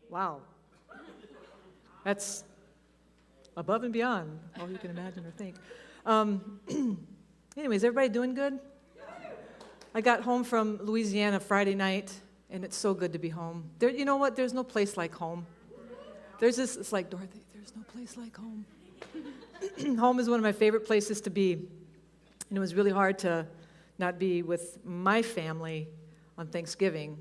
Wow. That's above and beyond all you can imagine or think. Anyways, everybody doing good? I got home from Louisiana Friday night, and it's so good to be home. There, you know what? There's no place like home. There's this, it's like, Dorothy, there's no place like home. Home is one of my favorite places to be. And it was really hard to not be with my family on Thanksgiving,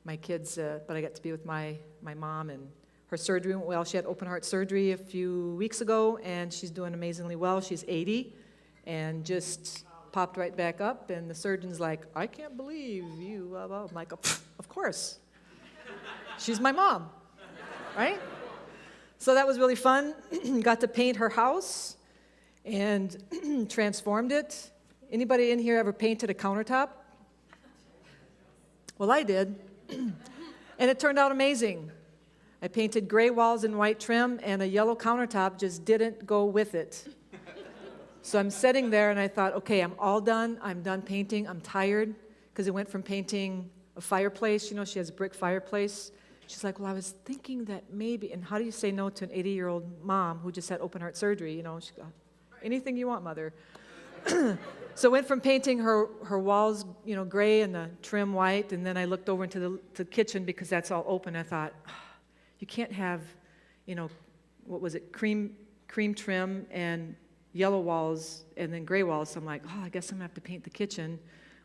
my kids, but I got to be with my mom, and her surgery went well. She had open heart surgery a few weeks ago, and she's doing amazingly well. She's 80 and just popped right back up, and the surgeon's like, I can't believe you. I'm like, of course. She's my mom, right? So that was really fun. Got to paint her house and transformed it. Anybody in here ever painted a countertop? Well, I did. And it turned out amazing. I painted gray walls and white trim, and a yellow countertop just didn't go with it. So I'm sitting there, and I thought, okay, I'm all done. I'm done painting. I'm tired, because it went from painting a fireplace. You know, she has a brick fireplace. She's like, well, I was thinking that maybe, and how do you say no to an 80-year-old mom who just had open heart surgery? You know, she got, anything you want, mother. So I went from painting her walls, you know, gray and the trim white, and then I looked over into the kitchen because that's all open. I thought, you can't have, you know, what was it, cream trim and yellow walls and then gray walls. So I'm like, I guess I'm going to have to paint the kitchen.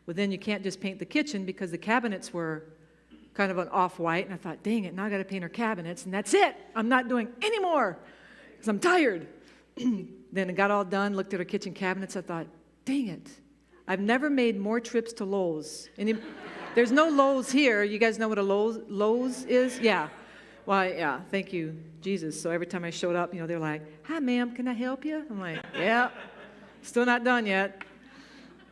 Well, then you can't just paint the kitchen because the cabinets were kind of an off-white, and I thought, dang it, now I got to paint her cabinets, and that's it. I'm not doing any more because I'm tired. Then it got all done, looked at her kitchen cabinets. I thought, dang it, I've never made more trips to Lowe's. There's no Lowe's here. You guys know what a Lowe's is? Yeah. Well, yeah, thank you, Jesus. So every time I showed up, you know, they're like, hi, ma'am, can I help you? I'm like, yeah, still not done yet.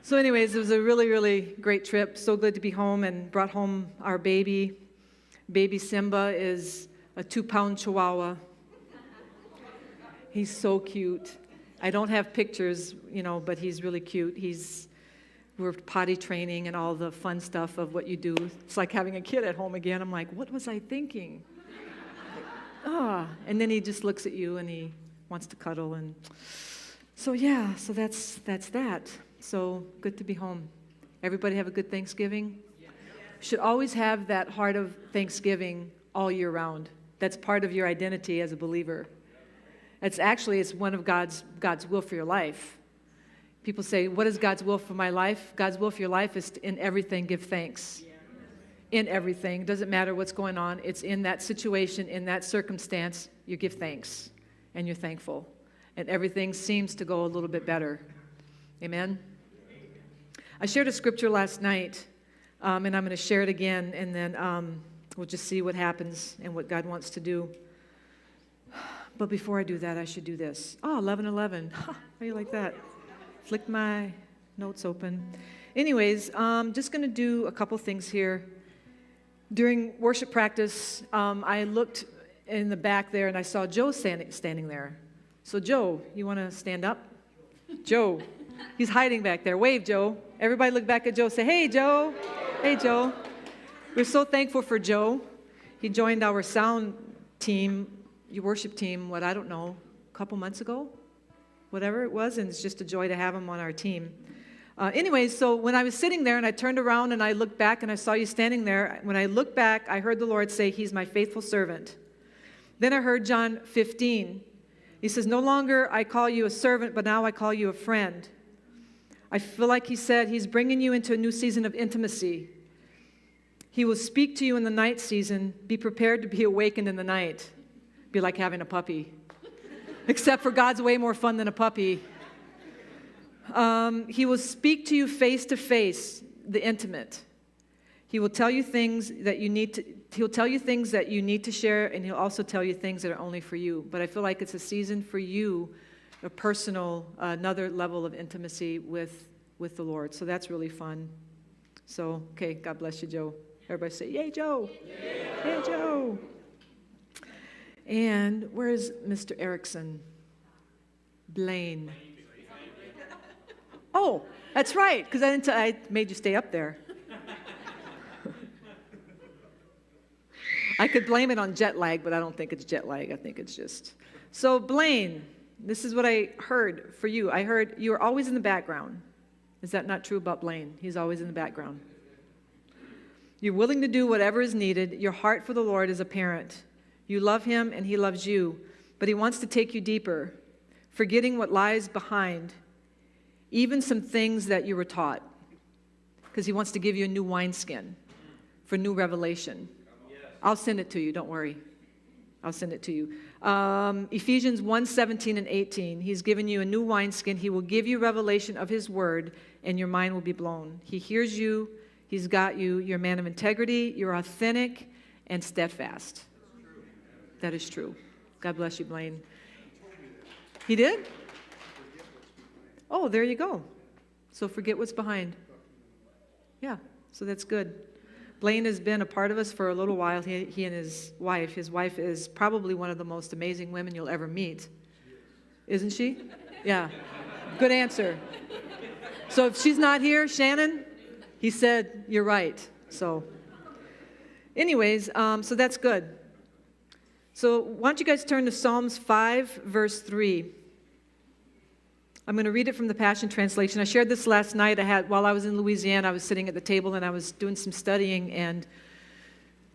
So anyways, it was a really, really great trip. So good to be home, and brought home our baby. Baby Simba is a 2-pound Chihuahua. He's so cute. I don't have pictures, you know, but he's really cute. We're potty training and all the fun stuff of what you do. It's like having a kid at home again. I'm like, what was I thinking? And then he just looks at you and he wants to cuddle. And so, yeah, so that's that. So good to be home. Everybody have a good Thanksgiving? Should always have that heart of Thanksgiving all year round. That's part of your identity as a believer. It's one of God's will for your life. People say, what is God's will for my life? God's will for your life is to, in everything, give thanks. In everything. Doesn't matter what's going on. It's in that situation, in that circumstance, you give thanks and you're thankful. And everything seems to go a little bit better. Amen? I shared a scripture last night, and I'm going to share it again, and then we'll just see what happens and what God wants to do. But before I do that, I should do this. 11:11. How do you like that? Flick my notes open. Anyways, just going to do a couple things here. During worship practice, I looked in the back there, and I saw Joe standing there. So, Joe, you want to stand up? Joe. He's hiding back there. Wave, Joe. Everybody look back at Joe. Say, hey, Joe. Hey, Joe. We're so thankful for Joe. He joined our sound team, your worship team, I don't know, a couple months ago? Whatever it was, and it's just a joy to have him on our team. Anyways, so when I was sitting there and I turned around and I looked back and I saw you standing there, when I looked back, I heard the Lord say, he's my faithful servant. Then I heard John 15. He says, no longer I call you a servant, but now I call you a friend. I feel like he said he's bringing you into a new season of intimacy. He will speak to you in the night season. Be prepared to be awakened in the night. Be like having a puppy. Except for God's way more fun than a puppy. He will speak to you face to face, the intimate. He will tell you things that you need to, he'll tell you things that you need to share, and he'll also tell you things that are only for you. But I feel like it's a season for you, a personal, another level of intimacy with the Lord. So that's really fun. So, okay, God bless you, Joe. Everybody say, yay, Joe. Yay, Yay Joe. And where's Mr. Erickson? Blaine. Oh, that's right, because I made you stay up there. I could blame it on jet lag, but I don't think it's jet lag. I think it's just. So Blaine, this is what I heard for you. I heard you're always in the background. Is that not true about Blaine? He's always in the background. You're willing to do whatever is needed. Your heart for the Lord is apparent. You love him and he loves you, but he wants to take you deeper, forgetting what lies behind, even some things that you were taught, because he wants to give you a new wineskin for new revelation. I'll send it to you, don't worry. I'll send it to you. Ephesians 1:17 and 18. He's given you a new wineskin. He will give you revelation of his word, and your mind will be blown. He hears you. He's got you. You're a man of integrity. You're authentic and steadfast. That is true. God bless you, Blaine. He did? Oh, there you go. So forget what's behind. Yeah, so that's good. Blaine has been a part of us for a little while. He and his wife. His wife is probably one of the most amazing women you'll ever meet. Isn't she? Yeah. Good answer. So if she's not here, Shannon, he said, you're right. So anyways, so that's good. So why don't you guys turn to Psalms 5, verse 3. I'm going to read it from the Passion Translation. I shared this last night. While I was in Louisiana, I was sitting at the table and I was doing some studying and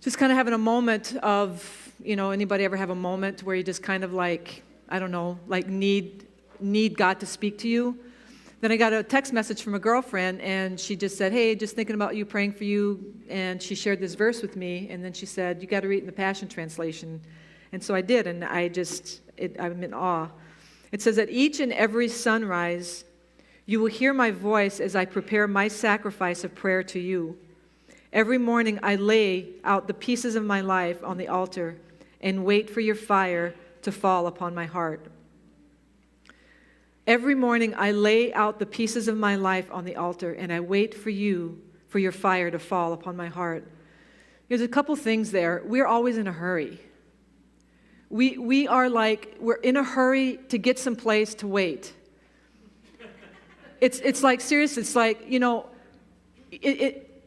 just kind of having a moment of, anybody ever have a moment where you just kind of like, I don't know, like need God to speak to you? Then I got a text message from a girlfriend and she just said, hey, just thinking about you, praying for you. And she shared this verse with me. And then she said, you got to read it in the Passion Translation. And so I did. And I'm in awe. It says, at each and every sunrise, you will hear my voice as I prepare my sacrifice of prayer to you. Every morning I lay out the pieces of my life on the altar and wait for your fire to fall upon my heart. Every morning I lay out the pieces of my life on the altar and I wait for your fire to fall upon my heart. There's a couple things there. We're always in a hurry. We're in a hurry to get someplace to wait. It's like, seriously, it's like,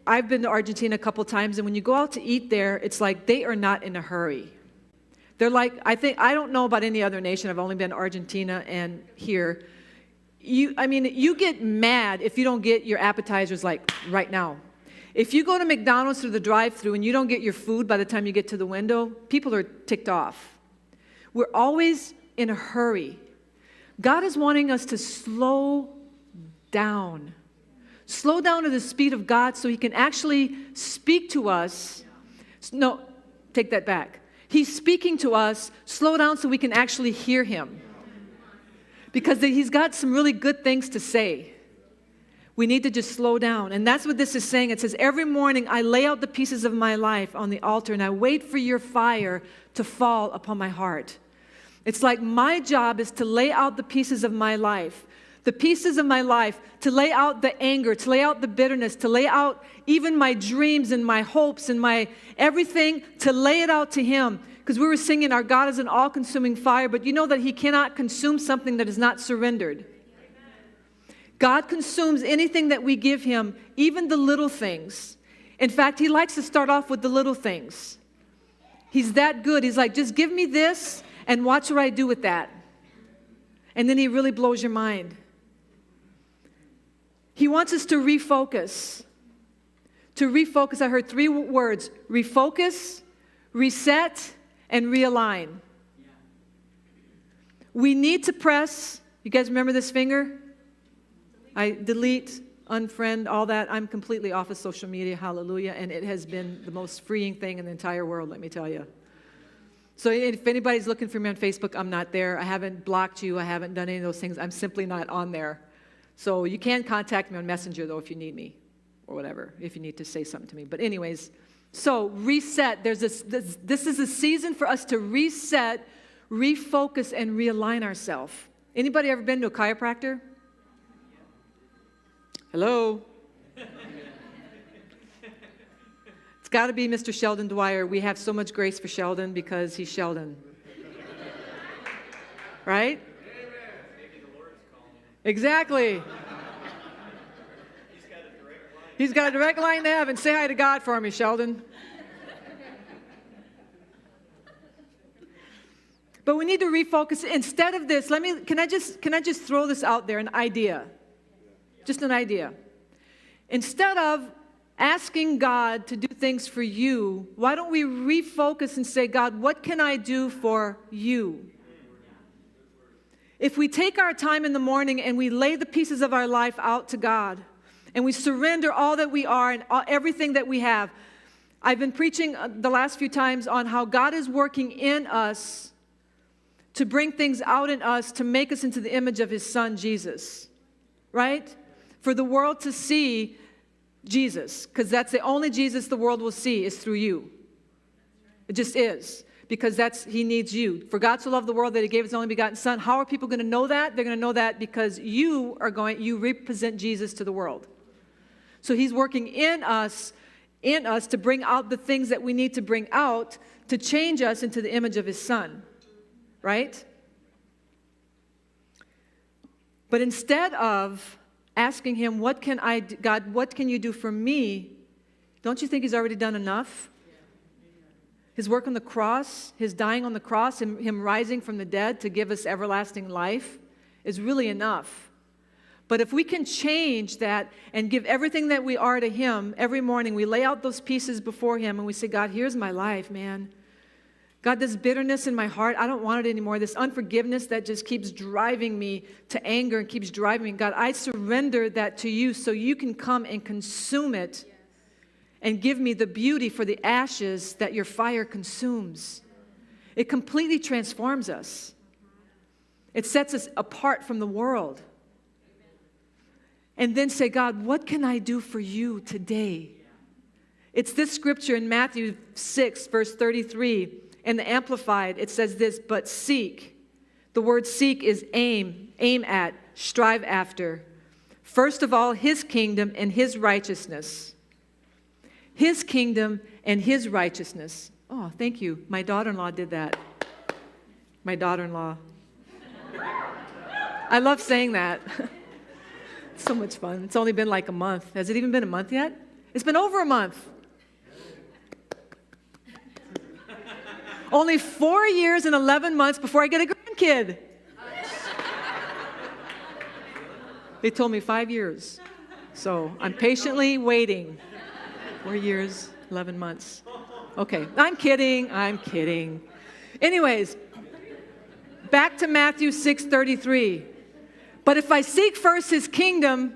I've been to Argentina a couple times, and when you go out to eat there, it's like they are not in a hurry. They're like, I don't know about any other nation. I've only been to Argentina and here. You get mad if you don't get your appetizers like right now. If you go to McDonald's through the drive-thru and you don't get your food by the time you get to the window, people are ticked off. We're always in a hurry. God is wanting us to slow down. Slow down to the speed of God so he can actually speak to us. No, take that back. He's speaking to us. Slow down so we can actually hear him. Because he's got some really good things to say. We need to just slow down. And that's what this is saying. It says, every morning I lay out the pieces of my life on the altar and I wait for your fire to fall upon my heart. It's like my job is to lay out the pieces of my life. The pieces of my life, to lay out the anger, to lay out the bitterness, to lay out even my dreams and my hopes and my everything, to lay it out to him. Because we were singing, our God is an all-consuming fire, but you know that he cannot consume something that is not surrendered. God consumes anything that we give him, even the little things. In fact, he likes to start off with the little things. He's that good. He's like, just give me this and watch what I do with that. And then he really blows your mind. He wants us to refocus. To refocus, I heard three words: refocus, reset, and realign. We need to press. You guys remember this finger? I delete, unfriend, all that. I'm completely off of social media, hallelujah, and it has been the most freeing thing in the entire world, let me tell you. So if anybody's looking for me on Facebook, I'm not there. I haven't blocked you. I haven't done any of those things. I'm simply not on there. So you can contact me on Messenger, though, if you need me or whatever, if you need to say something to me. But anyways, so reset. This is a season for us to reset, refocus, and realign ourselves. Anybody ever been to a chiropractor? Hello? It's got to be Mr. Sheldon Dwyer. We have so much grace for Sheldon because he's Sheldon. Right? Exactly. He's got a direct line to heaven. Say hi to God for me, Sheldon. But we need to refocus. Instead of this, can I just throw this out there, an idea? Just an idea. Instead of asking God to do things for you, why don't we refocus and say, God, what can I do for you? If we take our time in the morning and we lay the pieces of our life out to God, and we surrender all that we are and everything that we have. I've been preaching the last few times on how God is working in us to bring things out in us to make us into the image of His Son, Jesus. Right? For the world to see Jesus, because that's the only Jesus the world will see is through you. It just is. Because He needs you. For God so loved the world that He gave His only begotten Son. How are people going to know that? They're going to know that because you represent Jesus to the world. So He's working in us to bring out the things that we need to bring out to change us into the image of His Son. Right? But instead of asking Him, God, what can you do for me? Don't you think He's already done enough? His work on the cross, His dying on the cross, and Him rising from the dead to give us everlasting life is really enough. But if we can change that and give everything that we are to Him every morning, we lay out those pieces before Him and we say, God, here's my life, man. God, this bitterness in my heart, I don't want it anymore. This unforgiveness that just keeps driving me to anger and keeps driving me. God, I surrender that to you so you can come and consume it and give me the beauty for the ashes that your fire consumes. It completely transforms us. It sets us apart from the world. And then say, God, what can I do for you today? It's this scripture in Matthew 6, verse 33. In the Amplified, it says this, but seek. The word seek is aim at, strive after. First of all, His kingdom and His righteousness. His kingdom and His righteousness. Oh, thank you. My daughter-in-law did that. My daughter-in-law. I love saying that. It's so much fun. It's only been like a month. Has it even been a month yet? It's been over a month. Only 4 years and 11 months before I get a grandkid. They told me 5 years. So I'm patiently waiting. 4 years, 11 months. Okay, I'm kidding. Anyways, back to Matthew 6:33. But if I seek first His kingdom,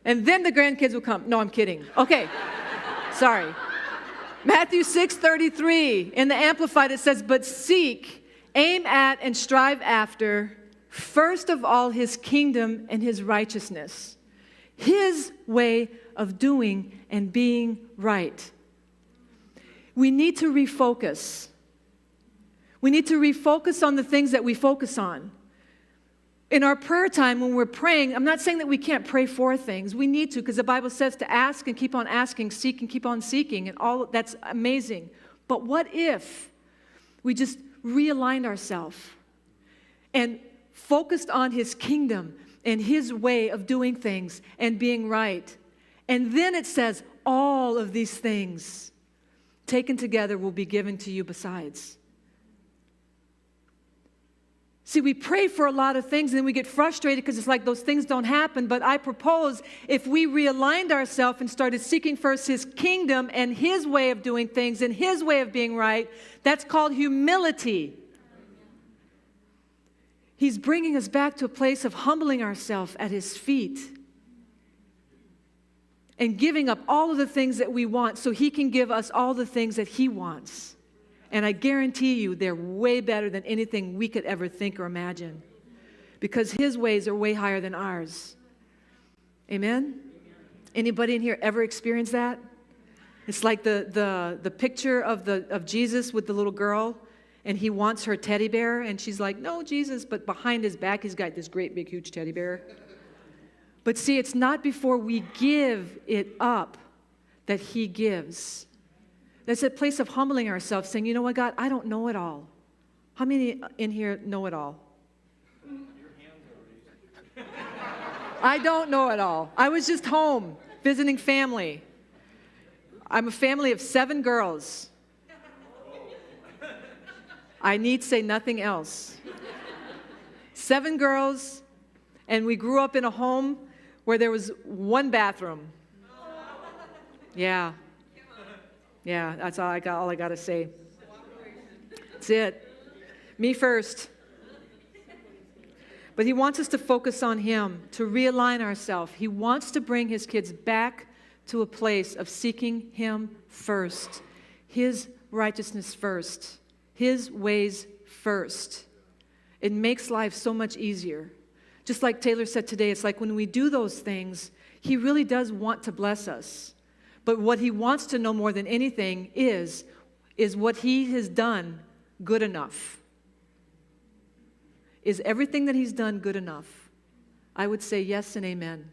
and then the grandkids will come. No, I'm kidding. Okay, sorry. Matthew 6:33, in the Amplified, it says, but seek, aim at, and strive after, first of all, His kingdom and His righteousness. His way of doing and being right. We need to refocus. We need to refocus on the things that we focus on. In our prayer time, when we're praying, I'm not saying that we can't pray for things. We need to, because the Bible says to ask and keep on asking, seek and keep on seeking, and all that's amazing. But what if we just realigned ourselves and focused on His kingdom and His way of doing things and being right? And then it says, all of these things taken together will be given to you besides. See, we pray for a lot of things and then we get frustrated because it's like those things don't happen. But I propose if we realigned ourselves and started seeking first His kingdom and His way of doing things and His way of being right, that's called humility. He's bringing us back to a place of humbling ourselves at His feet and giving up all of the things that we want so He can give us all the things that He wants. And I guarantee you they're way better than anything we could ever think or imagine because His ways are way higher than ours. Amen? Anybody in here ever experienced that? It's like the picture of Jesus with the little girl, and He wants her teddy bear, and she's like, no, Jesus, but behind His back, He's got this great big huge teddy bear. But see, it's not before we give it up that He gives. That's a place of humbling ourselves, saying, you know what, God, I don't know it all. How many in here know it all? I don't know it all. I was just home visiting family. I'm a family of 7 girls. I need say nothing else. 7 girls, and we grew up in a home where there was 1 bathroom. Yeah. Yeah, that's all I got to say. That's it. Me first. But he wants us to focus on him, to realign ourselves. He wants to bring his kids back to a place of seeking him first, his righteousness first, his ways first. It makes life so much easier. Just like Taylor said today, it's like when we do those things, he really does want to bless us. But what he wants to know more than anything is what he has done good enough? Is everything that he's done good enough? I would say yes and amen.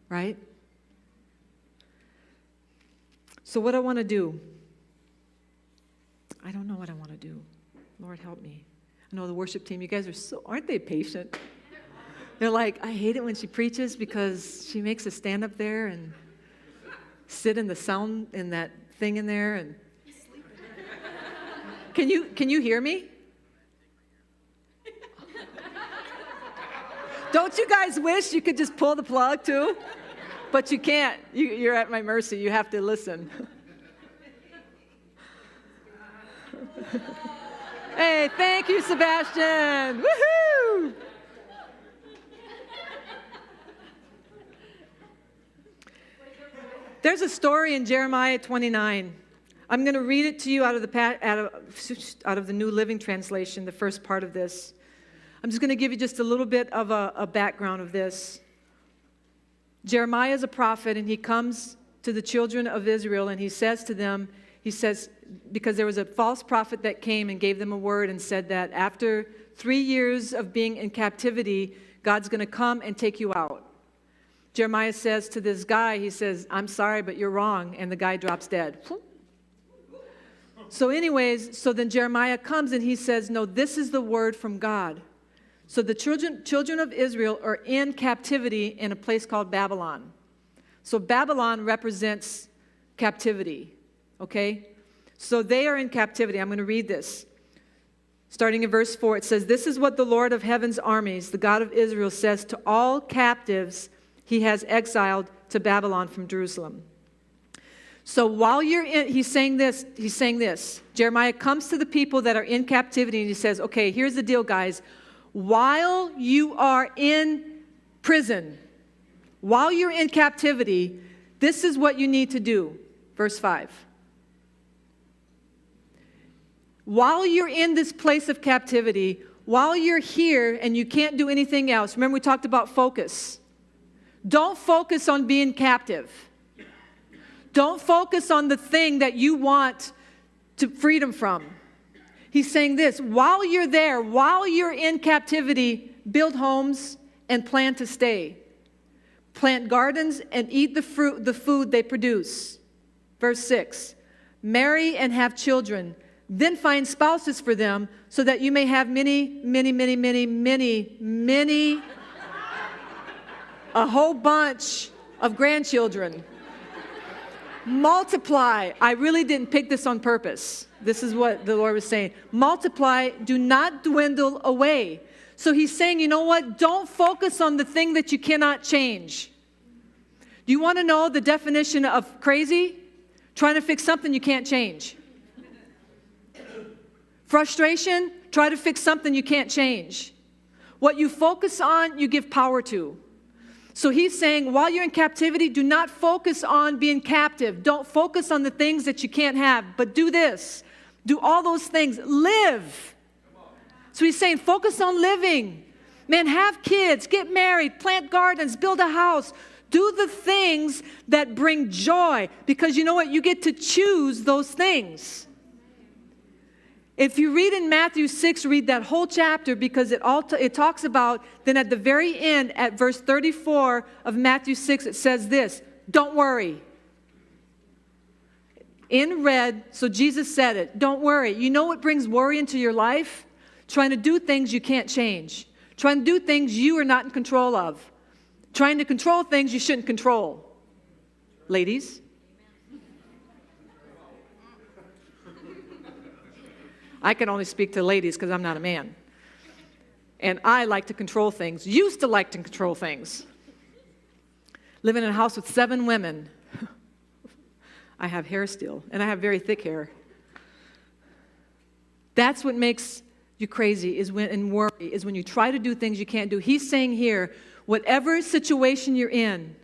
Right? So what I want to do, I don't know what I want to do. Lord, help me. I know the worship team, you guys aren't they patient? They're like, I hate it when she preaches because she makes us stand up there and sit in the sound in that thing in there. And can you hear me? Don't you guys wish you could just pull the plug too? But you can't. You're at my mercy. You have to listen. Hey, thank you, Sebastian. Woohoo! There's a story in Jeremiah 29. I'm going to read it to you out of the New Living Translation, the first part of this. I'm just going to give you just a little bit of a background of this. Jeremiah is a prophet, and he comes to the children of Israel, and he says to them, because there was a false prophet that came and gave them a word and said that after 3 years of being in captivity, God's going to come and take you out. Jeremiah says to this guy, he says, I'm sorry, but you're wrong, and the guy drops dead. So then Jeremiah comes and he says, no, this is the word from God. So the children of Israel are in captivity in a place called Babylon. So Babylon represents captivity, okay? So they are in captivity. I'm going to read this. Starting in verse 4, it says, this is what the Lord of heaven's armies, the God of Israel, says to all captives he has exiled to Babylon from Jerusalem. So while you're in, he's saying this. Jeremiah comes to the people that are in captivity and he says, okay, here's the deal, guys. While you are in prison, while you're in captivity, this is what you need to do. Verse 5. While you're in this place of captivity, while you're here and you can't do anything else, remember we talked about focus. Don't focus on being captive. Don't focus on the thing that you want to freedom from. He's saying this, while you're there, while you're in captivity, build homes and plan to stay. Plant gardens and eat the food they produce. Verse 6, marry and have children, then find spouses for them so that you may have many, a whole bunch of grandchildren. Multiply. I really didn't pick this on purpose. This is what the Lord was saying. Multiply, do not dwindle away. So he's saying, you know what? Don't focus on the thing that you cannot change. Do you want to know the definition of crazy? Trying to fix something you can't change. Frustration, try to fix something you can't change. What you focus on, you give power to. So he's saying, while you're in captivity, do not focus on being captive. Don't focus on the things that you can't have, but do this. Do all those things. Live. So he's saying, focus on living. Man, have kids, get married, plant gardens, build a house. Do the things that bring joy, because you know what? You get to choose those things. If you read in Matthew 6, read that whole chapter, because it talks about, then at the very end, at verse 34 of Matthew 6, it says this, don't worry. In red, so Jesus said it, don't worry. You know what brings worry into your life? Trying to do things you can't change. Trying to do things you are not in control of. Trying to control things you shouldn't control. Ladies. I can only speak to ladies because I'm not a man. And I like to control things, used to like to control things. Living in a house with 7 women. I have hair still, and I have very thick hair. That's what makes you crazy and worry, is when you try to do things you can't do. He's saying here, whatever situation you're in,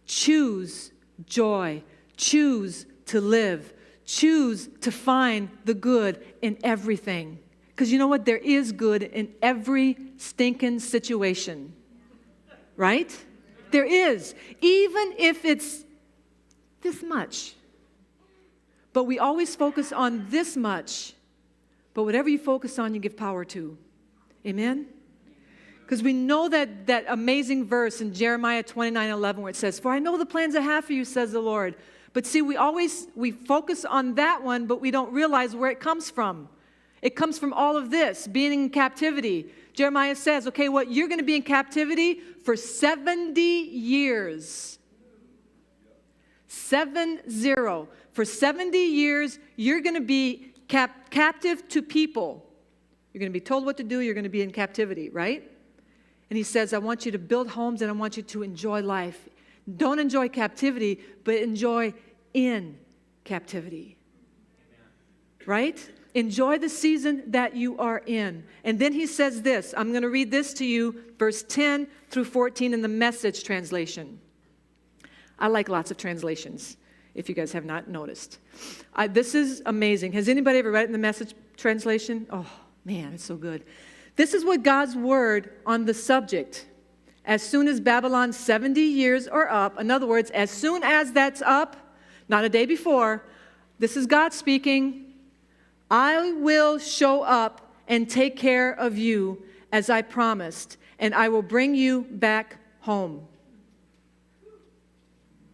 choose joy, choose to live, choose to find the good in everything. Because you know what? There is good in every stinking situation. Right? There is. Even if it's this much. But we always focus on this much. But whatever you focus on, you give power to. Amen? Because we know that amazing verse in Jeremiah 29:11 where it says, "For I know the plans I have for you, says the Lord." But see, we focus on that one, but we don't realize where it comes from. It comes from all of this, being in captivity. Jeremiah says, okay, what? You're going to be in captivity for 70 years. 70. For 70 years, you're going to be captive to people. You're going to be told what to do. You're going to be in captivity, right? And he says, I want you to build homes and I want you to enjoy life. Don't enjoy captivity, but enjoy in captivity. Right? Enjoy the season that you are in. And then he says this. I'm going to read this to you, verse 10 through 14 in the Message translation. I like lots of translations, if you guys have not noticed. This is amazing. Has anybody ever read it in the Message translation? Oh, man, it's so good. This is what God's word on the subject. As soon as Babylon's 70 years are up, in other words, as soon as that's up, not a day before, this is God speaking, I will show up and take care of you as I promised, and I will bring you back home.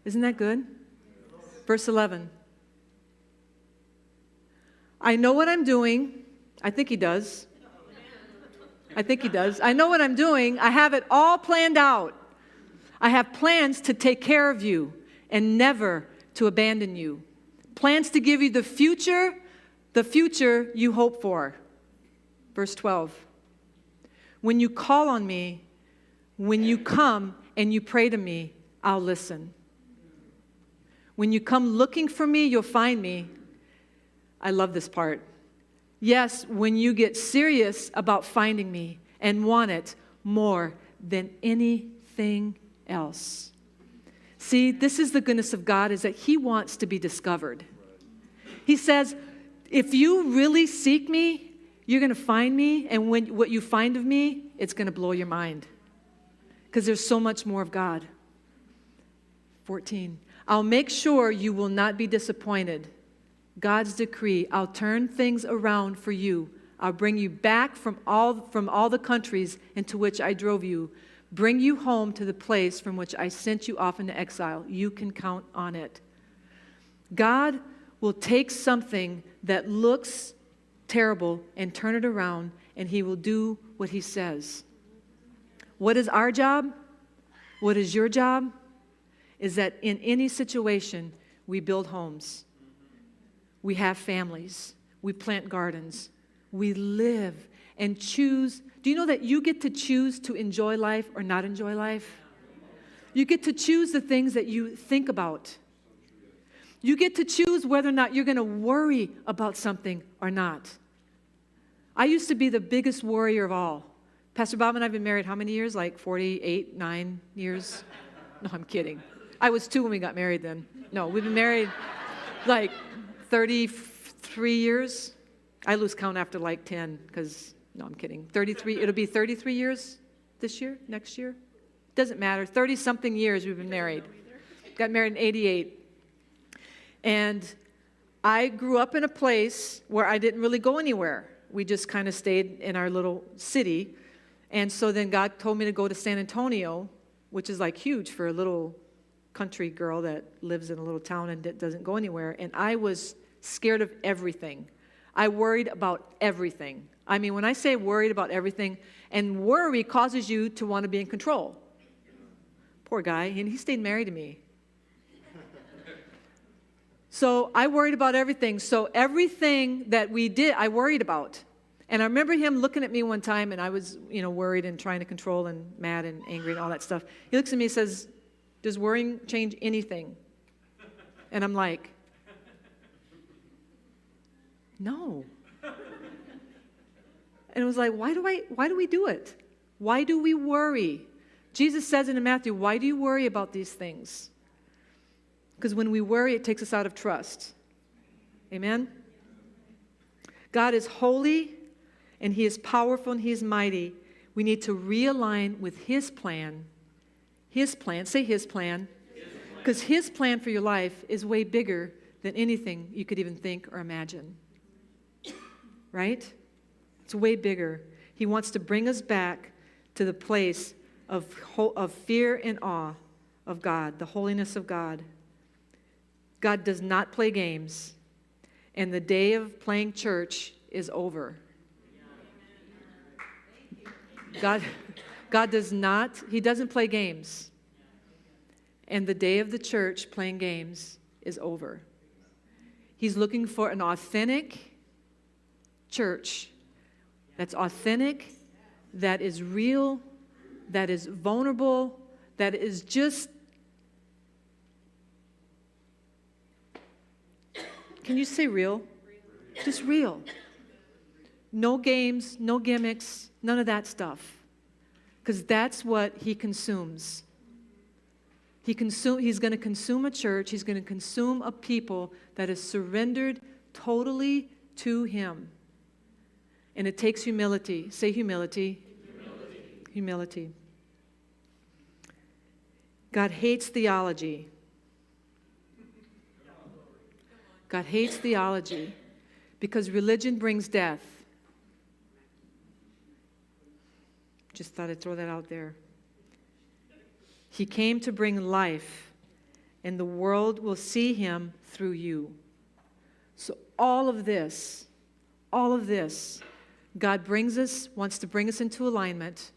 Isn't that good? Verse 11. I know what I'm doing. I think he does. I think he does. I know what I'm doing. I have it all planned out. I have plans to take care of you and never to abandon you. Plans to give you the future you hope for. Verse 12. When you call on me, when you come and you pray to me, I'll listen. When you come looking for me, you'll find me. I love this part. Yes, when you get serious about finding me and want it more than anything else. See, this is the goodness of God, is that he wants to be discovered. He says, if you really seek me, you're going to find me, and what you find of me, it's going to blow your mind. Because there's so much more of God. 14. I'll make sure you will not be disappointed. God's decree, I'll turn things around for you. I'll bring you back from all the countries into which I drove you. Bring you home to the place from which I sent you off into exile. You can count on it. God will take something that looks terrible and turn it around, and he will do what he says. What is our job? What is your job? Is that in any situation, we build homes. We have families. We plant gardens. We live and choose. Do you know that you get to choose to enjoy life or not enjoy life? You get to choose the things that you think about. You get to choose whether or not you're going to worry about something or not. I used to be the biggest worrier of all. Pastor Bob and I have been married how many years? Like 48, 9 years? No, I'm kidding. I was 2 when we got married then. No, we've been married like 33 years. I lose count after like 10 because, no, I'm kidding. 33, it'll be 33 years this year, next year. Doesn't matter. 30-something years we've been married. Got married in 88. And I grew up in a place where I didn't really go anywhere. We just kind of stayed in our little city. And so then God told me to go to San Antonio, which is like huge for a little country girl that lives in a little town and doesn't go anywhere. And I was scared of everything. I worried about everything. I mean, when I say worried about everything, and worry causes you to want to be in control. Poor guy, and he stayed married to me. So I worried about everything. So everything that we did, I worried about. And I remember him looking at me one time, and I was, worried and trying to control and mad and angry and all that stuff. He looks at me and says, does worrying change anything? And I'm like, no. And it was like, why do we do it? Why do we worry? Jesus says in Matthew, why do you worry about these things? Because when we worry, it takes us out of trust. Amen? God is holy, and He is powerful, and He is mighty. We need to realign with His plan. His plan. Say His plan. Because His plan for your life is way bigger than anything you could even think or imagine. Right? It's way bigger. He wants to bring us back to the place of fear and awe of God, the holiness of God. God does not play games, and the day of playing church is over. God does not, He doesn't play games. And the day of the church playing games is over. He's looking for an authentic church that's authentic, that is real, that is vulnerable, that is just, can you say real? Just real. No games, no gimmicks, none of that stuff. Because that's what He consumes. He's going to consume a church. He's going to consume a people that is surrendered totally to Him. And it takes humility. Say humility. Humility. God hates theology. God hates theology because religion brings death. Just thought I'd throw that out there. He came to bring life, and the world will see Him through you. So all of this, God wants to bring us into alignment,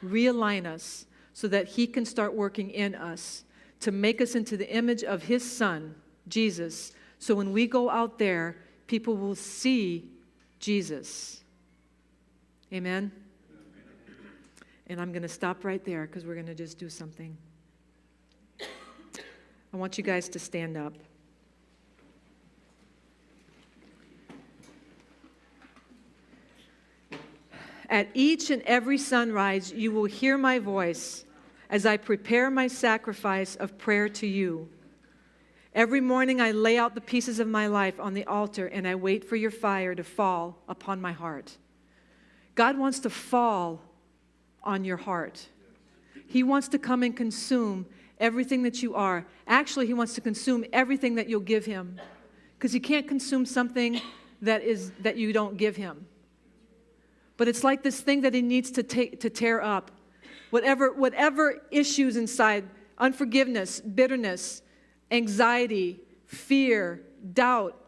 realign us, so that He can start working in us to make us into the image of His Son, Jesus. So when we go out there, people will see Jesus. Amen? And I'm going to stop right there because we're going to just do something. I want you guys to stand up. At each and every sunrise, you will hear my voice as I prepare my sacrifice of prayer to you. Every morning I lay out the pieces of my life on the altar and I wait for your fire to fall upon my heart. God wants to fall on your heart. He wants to come and consume everything that you are. Actually, He wants to consume everything that you'll give Him, because He can't consume something that you don't give Him. But it's like this thing that He needs to tear up. Whatever issues inside, unforgiveness, bitterness, anxiety, fear, doubt,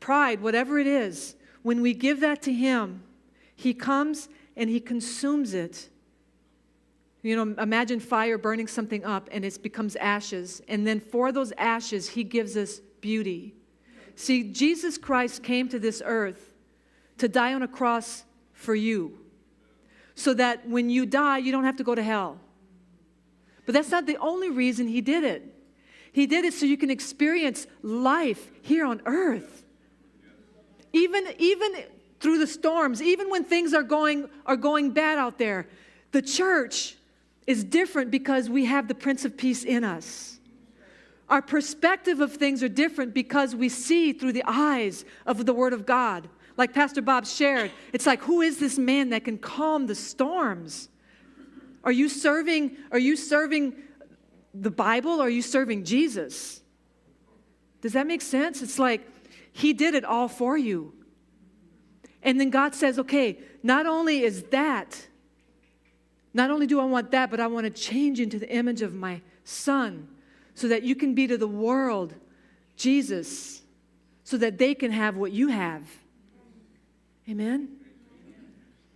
pride, whatever it is, when we give that to Him, He comes and He consumes it. Imagine fire burning something up and it becomes ashes. And then for those ashes, He gives us beauty. See, Jesus Christ came to this earth to die on a cross for you, so that when you die, you don't have to go to hell. But that's not the only reason He did it. He did it so you can experience life here on earth. Even through the storms, even when things are going bad out there, the church is different because we have the Prince of Peace in us. Our perspective of things are different because we see through the eyes of the Word of God. Like Pastor Bob shared, it's like, who is this man that can calm the storms? Are you serving the Bible, or are you serving Jesus? Does that make sense? It's like He did it all for you. And then God says, okay, not only do I want that, but I want to change into the image of my Son so that you can be to the world Jesus, so that they can have what you have. Amen?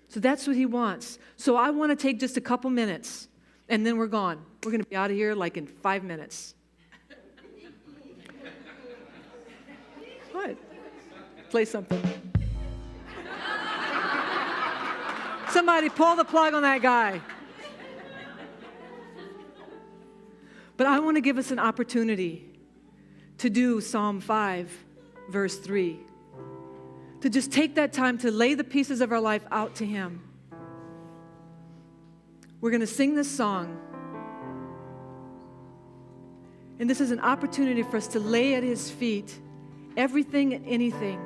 So that's what He wants. So I want to take just a couple minutes, and then we're gone. We're going to be out of here like in 5 minutes. What? Play something. Somebody pull the plug on that guy. But I want to give us an opportunity to do Psalm 5, verse 3. To just take that time to lay the pieces of our life out to Him. We're going to sing this song. And this is an opportunity for us to lay at His feet everything and anything,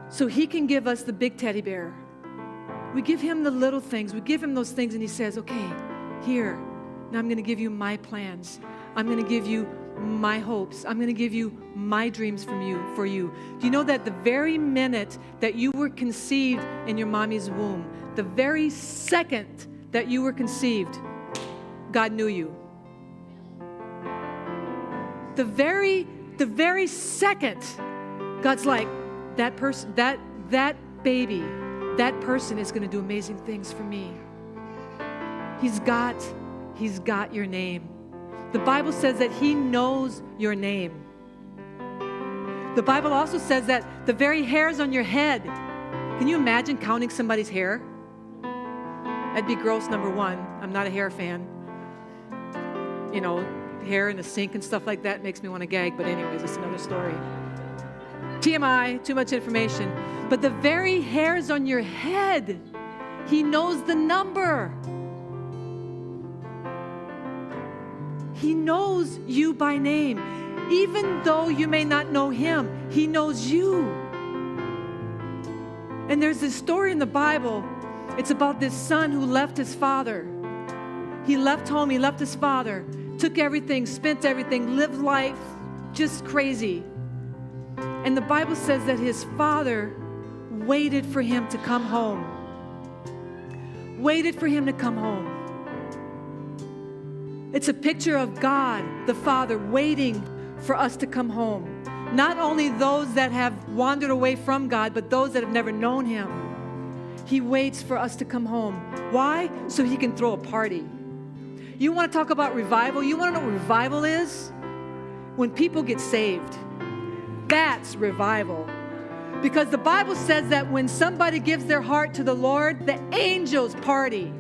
so He can give us the big teddy bear. We give Him the little things. We give Him those things, and He says, okay, here, now I'm going to give you my plans. I'm going to give you my hopes. I'm going to give you my dreams for you. Do you know that the very minute that you were conceived in your mommy's womb, the very second that you were conceived, God knew you. The very second, God's like, that person, that baby, that person is going to do amazing things for me. He's got your name. The Bible says that He knows your name. The Bible also says that the very hairs on your head. Can you imagine counting somebody's hair? That'd be gross, number one. I'm not a hair fan. You know, hair in the sink and stuff like that makes me want to gag, but anyways, it's another story. TMI, too much information. But the very hairs on your head, He knows the number. He knows you by name. Even though you may not know Him, He knows you. And there's this story in the Bible. It's about this son who left his father. He left home, he left his father, took everything, spent everything, lived life just crazy. And the Bible says that his father waited for him to come home. Waited for him to come home. It's a picture of God, the Father, waiting for us to come home. Not only those that have wandered away from God, but those that have never known Him. He waits for us to come home. Why? So He can throw a party. You want to talk about revival? You want to know what revival is? When people get saved. That's revival. Because the Bible says that when somebody gives their heart to the Lord, the angels party.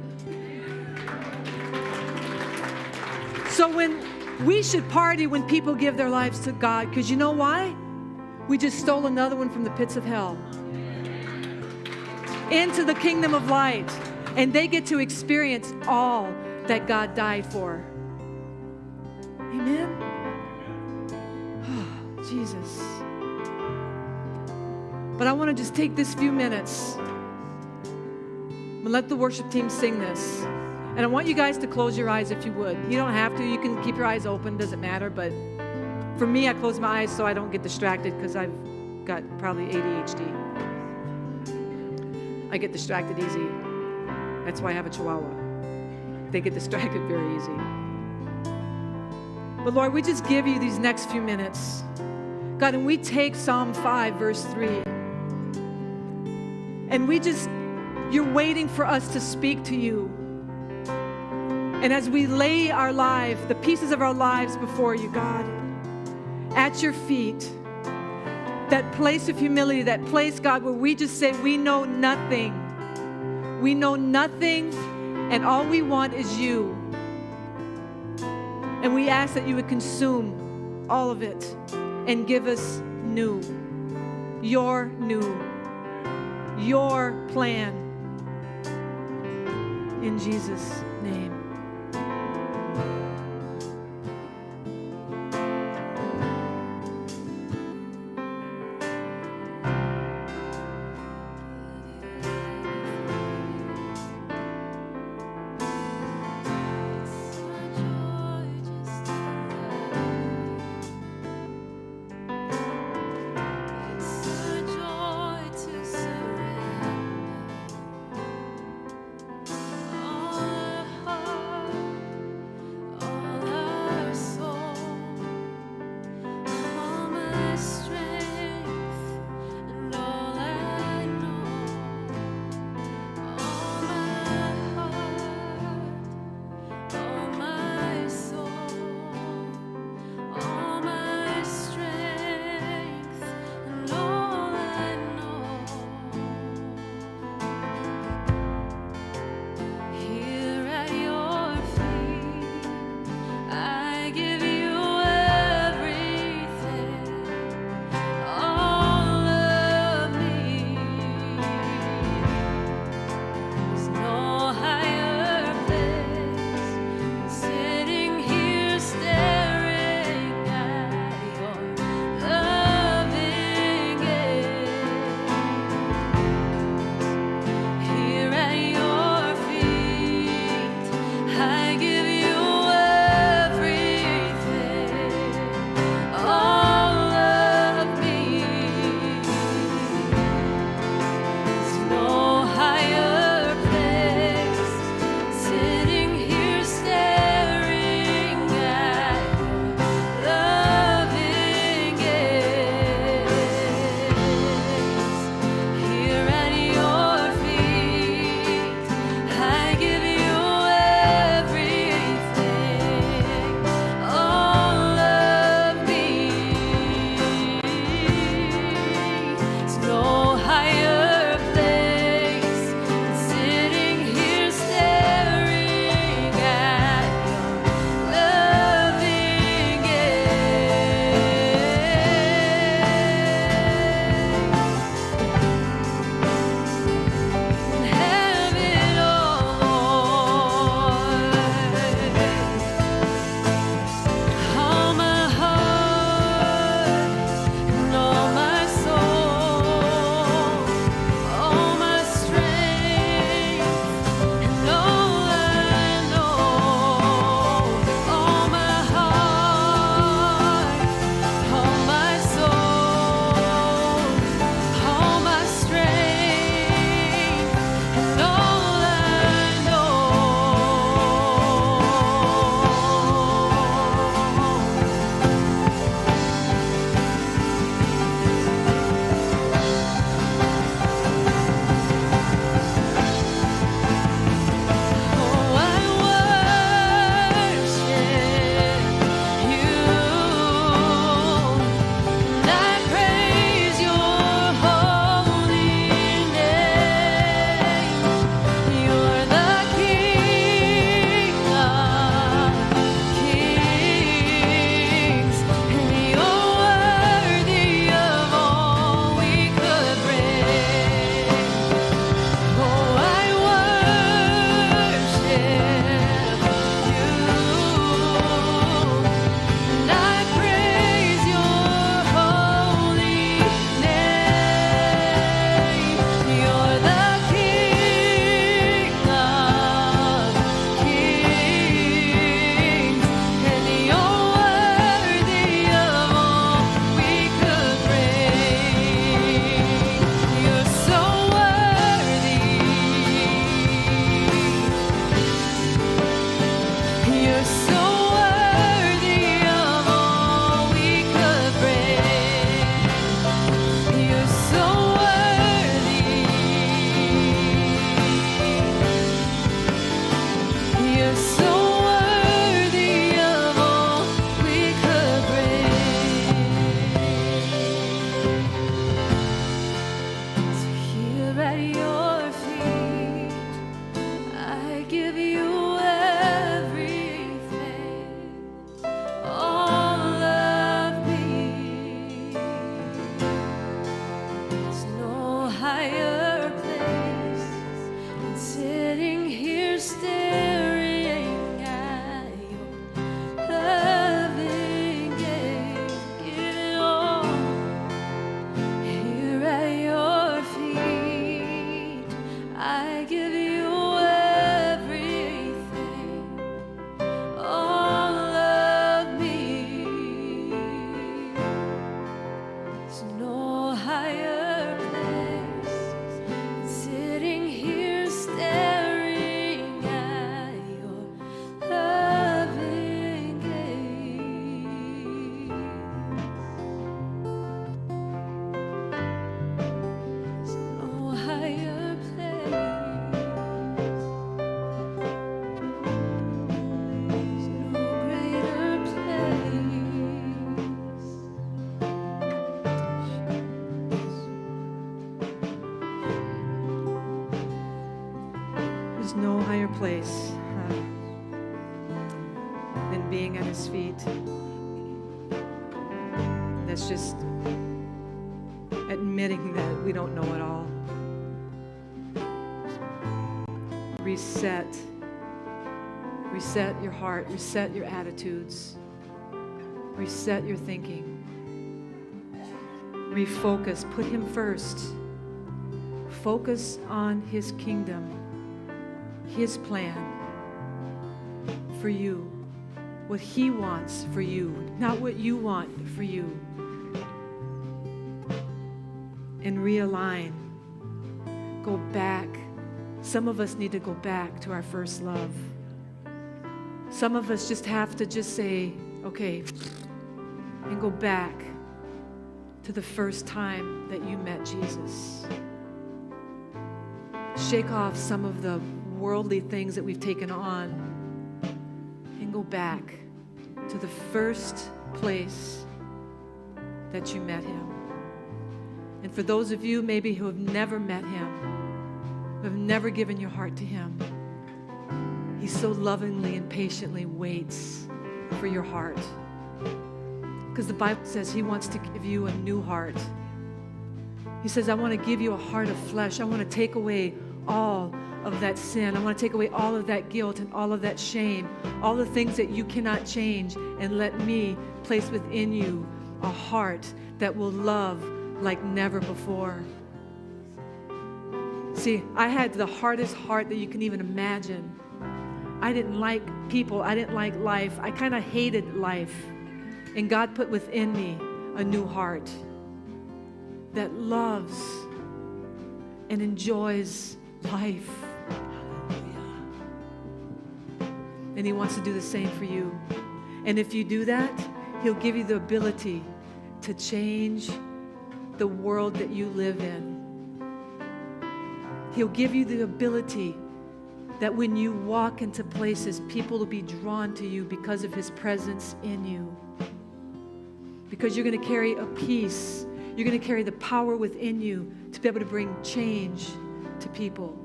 So we should party when people give their lives to God, because you know why? We just stole another one from the pits of hell into the kingdom of light, and they get to experience all that God died for. Amen? Oh, Jesus. But I want to just take this few minutes and let the worship team sing this. And I want you guys to close your eyes if you would. You don't have to. You can keep your eyes open. Doesn't matter. But for me, I close my eyes so I don't get distracted, because I've got probably ADHD. I get distracted easy. That's why I have a Chihuahua. They get distracted very easy. But Lord, we just give you these next few minutes. God, and we take Psalm 5, verse 3. And you're waiting for us to speak to you. And as we lay our life, the pieces of our lives before you, God, at your feet, that place of humility, that place, God, where we just say we know nothing. We know nothing, and all we want is you. And we ask that you would consume all of it and give us new, your plan. In Jesus' name. All That's just admitting that we don't know it all. Reset. Reset your heart. Reset your attitudes. Reset your thinking. Refocus. Put him first. Focus on his kingdom, his plan for you, what he wants for you, not what you want for you. And realign. Go back. Some of us need to go back to our first love. Some of us just have to just say, okay, and go back to the first time that you met Jesus. Shake off some of the worldly things that we've taken on and go back to the first place that you met him. And for those of you maybe who have never met him, who have never given your heart to him, he so lovingly and patiently waits for your heart. Because the Bible says he wants to give you a new heart. He says, I want to give you a heart of flesh. I want to take away all of that sin. I want to take away all of that guilt and all of that shame, all the things that you cannot change, and let me place within you a heart that will love like never before. See, I had the hardest heart that you can even imagine. I didn't like people. I didn't like life. I kind of hated life. And God put within me a new heart that loves and enjoys life. And he wants to do the same for you. And if you do that, he'll give you the ability to change the world that you live in. He'll give you the ability that when you walk into places, people will be drawn to you because of his presence in you. Because you're going to carry a peace. You're going to carry the power within you to be able to bring change to people.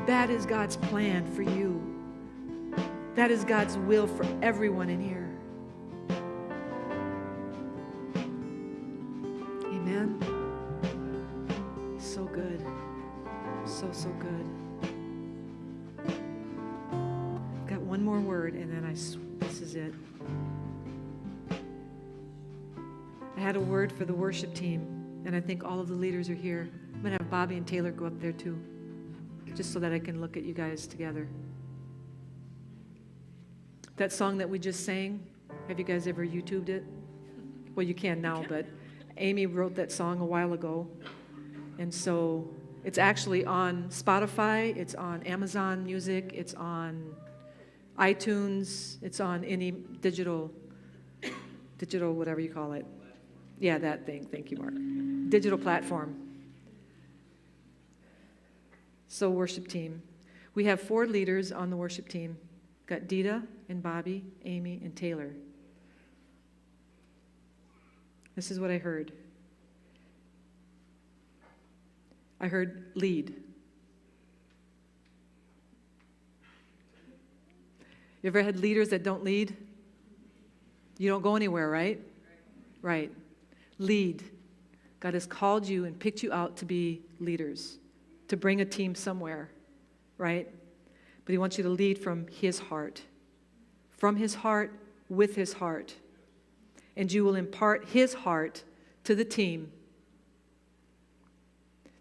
That is God's plan for you. That is God's will for everyone in here. Amen. So good. So good. Got one more word and then this is it. I had a word for the worship team, and I think all of the leaders are here. I'm going to have Bobby and Taylor go up there too, just so that I can look at you guys together. That song that we just sang, have you guys ever YouTubed it? Well, you can now, but Amy wrote that song a while ago, and so it's actually on Spotify, it's on Amazon Music, it's on iTunes, it's on any digital whatever you call it. Yeah, that thing. Thank you, Mark. Digital platform. So worship team. We have 4 leaders on the worship team. Got Dita and Bobby, Amy, and Taylor. This is what I heard. I heard lead. You ever had leaders that don't lead? You don't go anywhere, right? Right. Lead. God has called you and picked you out to be leaders, to bring a team somewhere, right? But he wants you to lead from his heart, with his heart. And you will impart his heart to the team.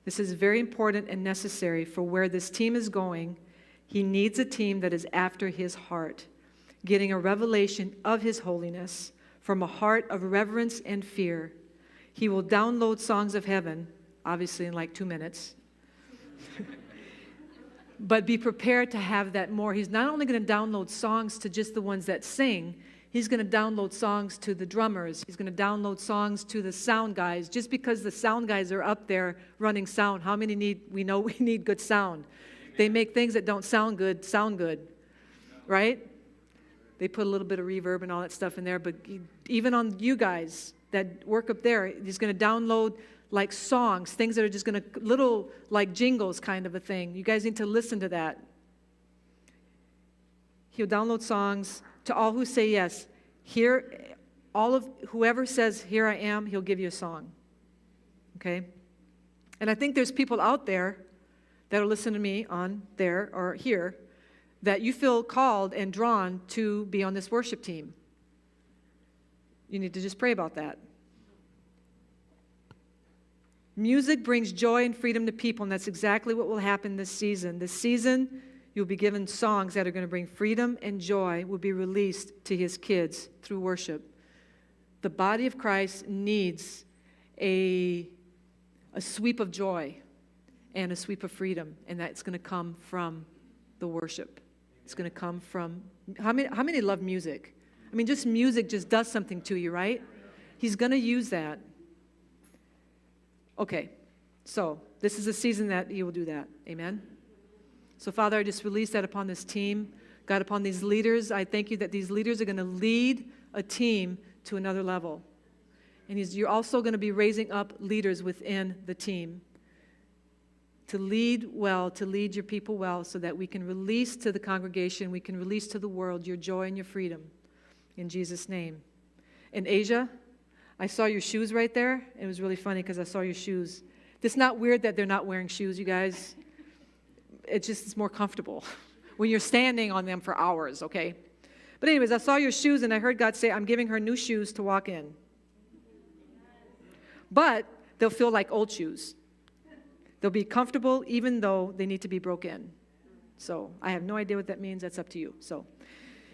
This is very important and necessary for where this team is going. He needs a team that is after his heart, getting a revelation of his holiness from a heart of reverence and fear. He will download songs of heaven, obviously in like 2 minutes. But be prepared to have that more. He's not only going to download songs to just the ones that sing, he's going to download songs to the drummers. He's going to download songs to the sound guys. Just because the sound guys are up there running sound, how many we know we need good sound? They make things that don't sound good, right? They put a little bit of reverb and all that stuff in there, but even on you guys that work up there, he's going to download like songs, things that are just going to, little like jingles kind of a thing. You guys need to listen to that. He'll download songs to all who say yes. Here, whoever says, "Here I am," he'll give you a song. Okay? And I think there's people out there that are listening to me on there or here that you feel called and drawn to be on this worship team. You need to just pray about that. Music brings joy and freedom to people, and that's exactly what will happen this season. This season, you'll be given songs that are going to bring freedom and joy will be released to his kids through worship. The body of Christ needs a sweep of joy and a sweep of freedom, and that's going to come from the worship. It's going to come from, how many love music? I mean, just music just does something to you, right? He's going to use that. Okay, so this is a season that he will do that. Amen? So, Father, I just release that upon this team. God, upon these leaders, I thank you that these leaders are going to lead a team to another level. And you're also going to be raising up leaders within the team to lead well, to lead your people well, so that we can release to the congregation, we can release to the world your joy and your freedom. In Jesus' name. In Asia, I saw your shoes right there. It was really funny because I saw your shoes. It's not weird that they're not wearing shoes, you guys. It's more comfortable when you're standing on them for hours, okay? But anyways, I saw your shoes and I heard God say, I'm giving her new shoes to walk in. But they'll feel like old shoes. They'll be comfortable even though they need to be broken. So I have no idea what that means. That's up to you. So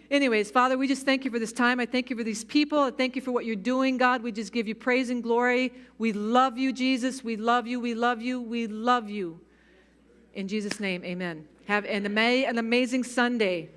anyways, Father, we just thank you for this time. I thank you for these people. I thank you for what you're doing, God. We just give you praise and glory. We love you, Jesus. We love you. We love you. We love you. In Jesus' name, amen. Have an amazing Sunday.